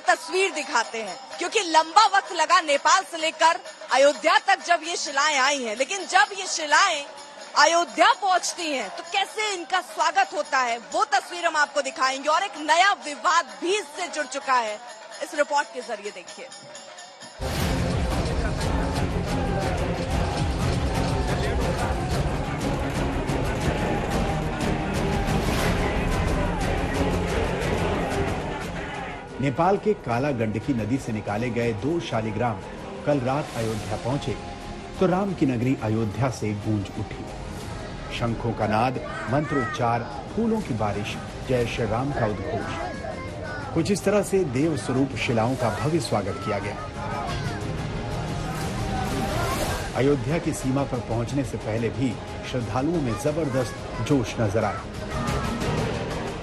तस्वीर दिखाते हैं, क्योंकि लंबा वक्त लगा नेपाल से लेकर अयोध्या तक जब ये शिलाएं आई हैं, लेकिन जब ये शिलाएं अयोध्या पहुंचती हैं तो कैसे इनका स्वागत होता है वो तस्वीर हम आपको दिखाएंगे। और एक नया विवाद भी इससे जुड़ चुका है, इस रिपोर्ट के जरिए देखिए। नेपाल के काला गंडकी नदी से निकाले गए 2 शालिग्राम कल रात अयोध्या पहुंचे तो राम की नगरी अयोध्या से गूंज उठी। शंखों का नाद, मंत्रोच्चार, फूलों की बारिश, जय श्री राम का उद्घोष। कुछ इस तरह से देव स्वरूप शिलाओं का भव्य स्वागत किया गया। अयोध्या की सीमा पर पहुंचने से पहले भी श्रद्धालुओं में जबरदस्त जोश नजर आया।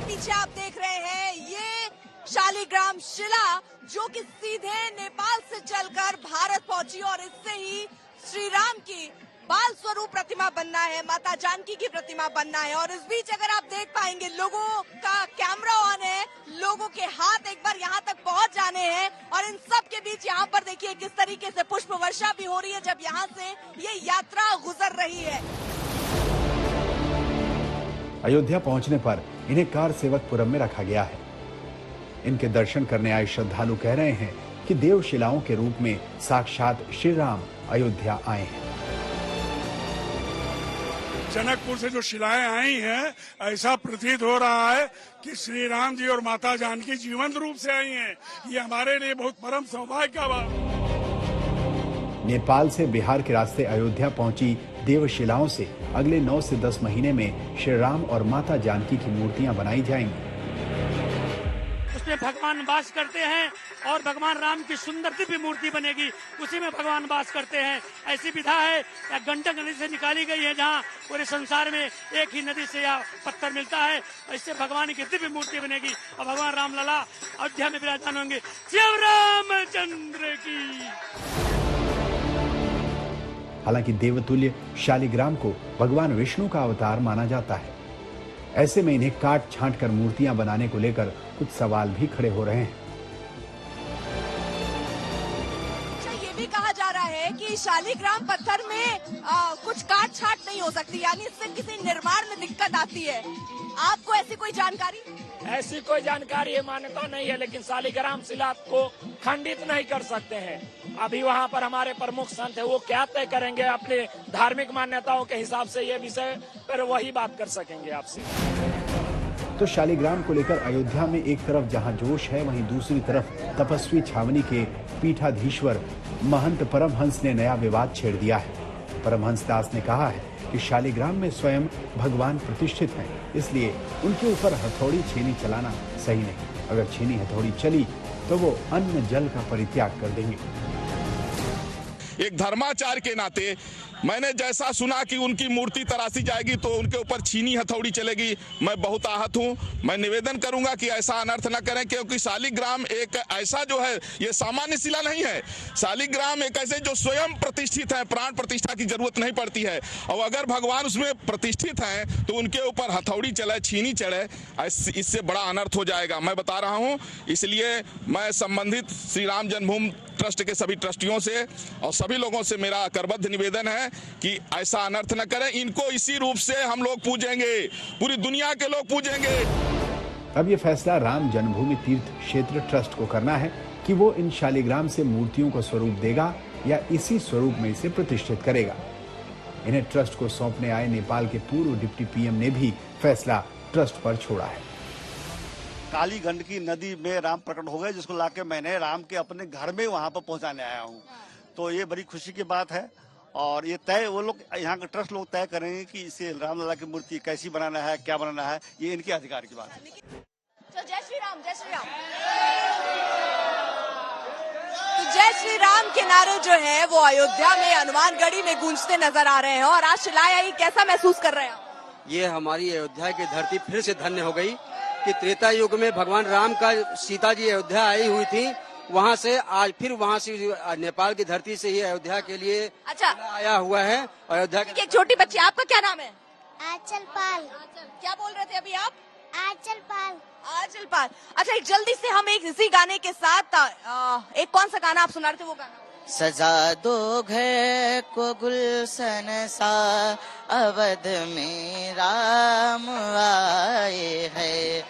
पीछे आप देख रहे हैं ये शालिग्राम शिला जो कि सीधे नेपाल से चलकर भारत पहुंची और इससे ही श्री राम की बाल स्वरूप प्रतिमा बनना है, माता जानकी की प्रतिमा बनना है। और इस बीच अगर आप देख पाएंगे लोगों का कैमरा ऑन है, लोगों के हाथ एक बार यहाँ तक पहुँच जाने हैं और इन सब के बीच यहाँ पर देखिए किस तरीके से पुष्प वर्षा भी हो रही है जब यहाँ से ये यात्रा गुजर रही है। अयोध्या पहुंचने पर इन्हें कार सेवकपुरम में रखा गया है। इनके दर्शन करने आए श्रद्धालु कह रहे हैं कि देव शिलाओं के रूप में साक्षात श्री राम अयोध्या आए हैं। जनकपुर से जो शिलाएं आई हैं, ऐसा प्रतीत हो रहा है कि श्री राम जी और माता जानकी जीवंत रूप से आई हैं। ये हमारे लिए बहुत परम सौभाग्य का बात। नेपाल से बिहार के रास्ते अयोध्या पहुंची देवशिलाओं से अगले 9 से 10 महीने में श्री राम और माता जानकी की मूर्तियां बनाई जाएंगी। उसमें भगवान वास करते हैं और भगवान राम की सुंदर दिव्य मूर्ति बनेगी, उसी में भगवान वास करते हैं। ऐसी विधा है या गंडक नदी से निकाली गई है, जहाँ पूरे संसार में एक ही नदी से यह पत्थर मिलता है। इससे भगवान की दिव्य मूर्ति बनेगी और भगवान रामलला अयोध्या में विराजमान होंगे। श्री रामचंद्र की। हालांकि देवतुल्य शालिग्राम को भगवान विष्णु का अवतार माना जाता है। ऐसे में इन्हें काट छांट कर मूर्तियां बनाने को लेकर कुछ सवाल भी खड़े हो रहे हैं। ये भी कहा जा रहा है कि शालिग्राम पत्थर में कुछ काट छाट नहीं हो सकती, यानी इससे किसी निर्माण में दिक्कत आती है। आपको ऐसी कोई जानकारी? ऐसी कोई जानकारी है, मान्यता नहीं है, लेकिन शालिग्राम शिला को खंडित नहीं कर सकते हैं। अभी वहाँ पर हमारे प्रमुख संत है, वो क्या तय करेंगे अपने धार्मिक मान्यताओं के हिसाब से, ये विषय पर वही बात कर सकेंगे आपसे। तो शालिग्राम को लेकर अयोध्या में एक तरफ जहां जोश है, वहीं दूसरी तरफ तपस्वी छावनी के पीठाधीश्वर महंत परमहंस ने नया विवाद छेड़ दिया है। परमहंस दास ने कहा है कि शालिग्राम में स्वयं भगवान प्रतिष्ठित हैं, इसलिए उनके ऊपर हथौड़ी छेनी चलाना सही नहीं। अगर छेनी हथौड़ी चली तो वो अन्न जल का परित्याग कर देंगे। एक धर्माचार्य के नाते मैंने जैसा सुना कि उनकी मूर्ति तराशी जाएगी तो उनके ऊपर छीनी हथौड़ी चलेगी, मैं बहुत आहत हूं। मैं निवेदन करूंगा कि ऐसा अनर्थ न करें, क्योंकि शालिग्राम एक ऐसा जो है, ये सामान्य शिला नहीं है। शालिग्राम एक ऐसे जो स्वयं प्रतिष्ठित है, प्राण प्रतिष्ठा की जरूरत नहीं पड़ती है। और अगर भगवान उसमें प्रतिष्ठित हैं तो उनके ऊपर हथौड़ी चले, छीनी चढ़े, इससे बड़ा अनर्थ हो जाएगा, मैं बता रहा हूँ। इसलिए मैं संबंधित श्री राम जन्मभूमि ट्रस्ट के सभी ट्रस्टियों से और सभी लोगों से मेरा करबद्ध निवेदन है कि ऐसा अनर्थ न करें। इनको इसी रूप से हम लोग पूजेंगे, पूरी दुनिया के लोग पूजेंगे। अब ये फैसला राम जन्मभूमि तीर्थ क्षेत्र ट्रस्ट को करना है कि वो इन शालिग्राम से मूर्तियों को स्वरूप देगा या इसी स्वरूप में इसे प्रतिष्ठित करेगा। इन्हें ट्रस्ट को सौंपने आए नेपाल के पूर्व डिप्टी पीएम ने भी फैसला ट्रस्ट पर छोड़ा है। काली गंडकी नदी में राम प्रकट हो गए, जिसको लाके मैंने राम के अपने घर में वहां पर पहुंचाने आया हूं। तो ये बड़ी खुशी की बात है और ये तय वो लोग यहाँ के ट्रस्ट लोग तय करेंगे कि इसे रामलला की मूर्ति कैसी बनाना है, क्या बनाना है, ये इनके अधिकार की बात है। तो जय श्री राम, जय श्री राम। तो जय श्री राम के नारे जो है वो अयोध्या में हनुमानगढ़ी में गूंजते नजर आ रहे हैं। और आज शिलाएं आई, कैसा महसूस कर रहे हैं? ये हमारी अयोध्या की धरती फिर से धन्य हो गई कि त्रेता युग में भगवान राम का सीता जी अयोध्या आई हुई थी, वहाँ से आज फिर वहाँ से नेपाल की धरती से ही अयोध्या के लिए आया हुआ है। अयोध्या एक छोटी बच्ची, आपका क्या नाम है? आंचल पाल। क्या बोल रहे थे अभी आप? आंचल पाल। आंचल पाल। अच्छा, एक जल्दी से हम एक इसी गाने के साथ एक कौन सा गाना आप सुना रहे थे, वो गाना? सजा दो घर को गुलशन सा, अवध में राम आए हैं।